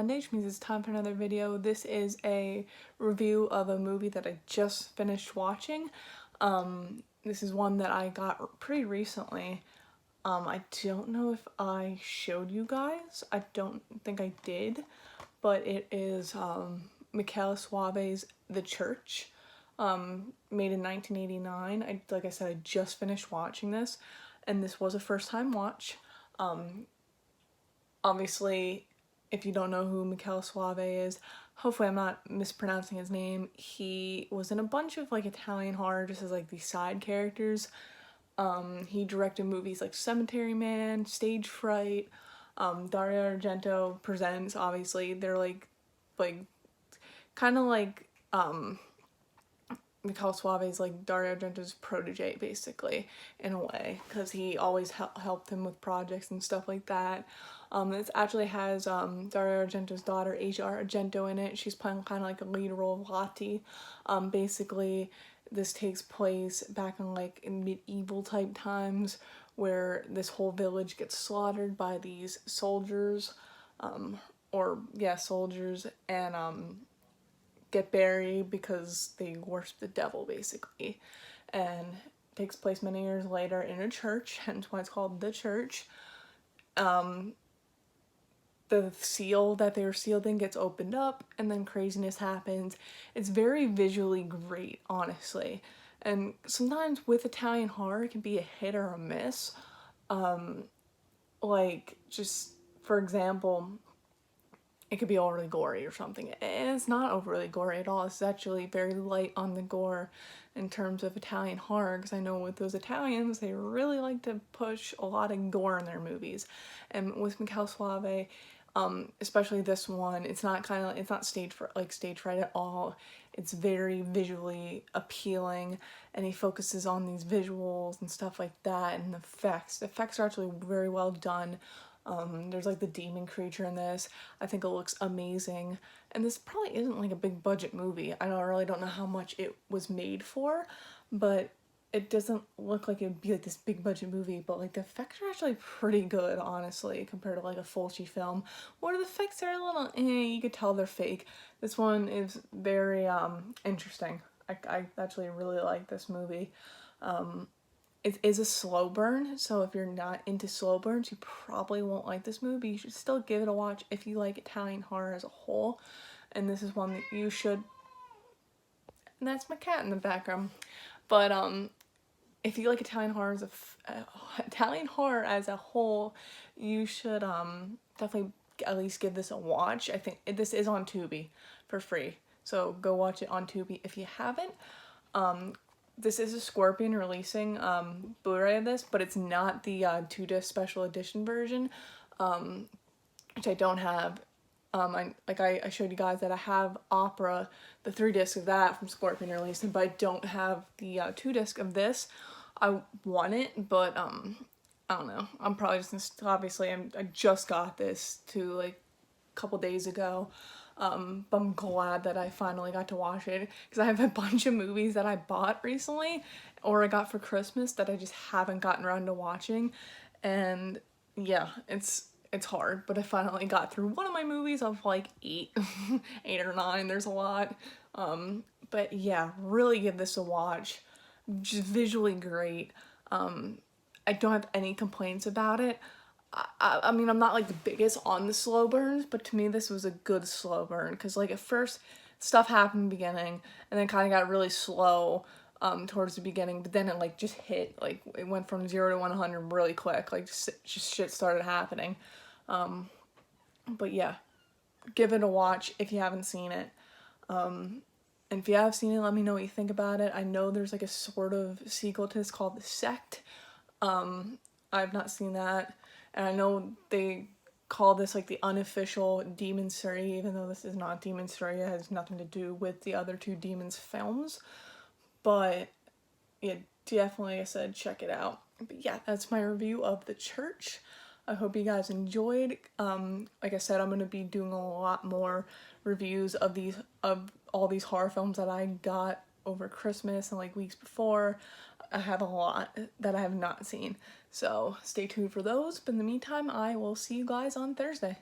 Monday, which means it's time for another video. This is a review of a movie that I just finished watching. This is one that I got pretty recently. I don't know if I showed you guys. I don't think I did, but it is Michaela Suave's The Church, made in 1989. Like I said, I just finished watching this, and this was a first-time watch. Obviously, if you don't know who Michaela Suave is, hopefully I'm not mispronouncing his name. He was in a bunch of like Italian horror just as like these side characters. He directed movies like Cemetery Man, Stage Fright, Dario Argento Presents, obviously. They're like kind of like Michaela Suave is like Dario Argento's protege, basically, in a way, because he always helped him with projects and stuff like that. This actually has Dario Argento's daughter, Asia Argento, in it. She's playing kind of like a lead role of Lottie. Basically, this takes place back in like in medieval type times, where this whole village gets slaughtered by these soldiers, soldiers, and get buried because they worship the devil, basically. And it takes place many years later in a church, hence why it's called The Church. The seal that they were sealed in gets opened up, and then craziness happens. It's very visually great, honestly. And sometimes with Italian horror, it can be a hit or a miss. Like, just for example, it could be overly gory or something. And it's not overly gory at all. It's actually very light on the gore in terms of Italian horror, because I know with those Italians, they really like to push a lot of gore in their movies. And with Michaela Suave, especially this one, it's not stage fright at all. It's very visually appealing, and he focuses on these visuals and stuff like that, and the effects. The effects are actually very well done. There's like the demon creature in this. I think it looks amazing. And this probably isn't like a big budget movie. I really don't know how much it was made for, but it doesn't look like it would be like this big budget movie, but like the effects are actually pretty good, honestly, compared to like a Fulci film, where the effects are a little you could tell they're fake. This one is very interesting. I actually really like this movie. It is a slow burn, so if you're not into slow burns, you probably won't like this movie. You should still give it a watch if you like Italian horror as a whole, and this is one that you should. And that's my cat in the background. But if you like Italian horror as a whole, you should definitely at least give this a watch. I think this is on Tubi for free, so go watch it on Tubi if you haven't. This is a Scorpion releasing Blu-ray of this, but it's not the 2-disc special edition version, which I don't have. I showed you guys that I have Opera, the 3-disc of that from Scorpion releasing, but I don't have the 2-disc of this. I want it, but I don't know. I'm probably just obviously I just got this like a couple days ago. But I'm glad that I finally got to watch it, because I have a bunch of movies that I bought recently or I got for Christmas that I just haven't gotten around to watching, and yeah, it's hard, but I finally got through one of my movies of like 8 or 9. There's a lot. But yeah, really give this a watch. Just visually great. I don't have any complaints about it. I mean, I'm not like the biggest on the slow burns, but to me this was a good slow burn, because like at first stuff happened in the beginning and then kind of got really slow towards the beginning, but then it like just hit, like it went from 0 to 100 really quick, like just shit started happening. But yeah, give it a watch if you haven't seen it. And if you have seen it, let me know what you think about it. I know there's like a sort of sequel to this called The Sect. I've not seen that. And I know they call this like the unofficial Demon 3, even though this is not Demon 3. It has nothing to do with the other 2 Demons films. But yeah, definitely, like I said, check it out. But yeah, that's my review of The Church. I hope you guys enjoyed. Like I said, I'm going to be doing a lot more reviews of all these horror films that I got over Christmas and like weeks before. I have a lot that I have not seen, so stay tuned for those. But in the meantime, I will see you guys on Thursday.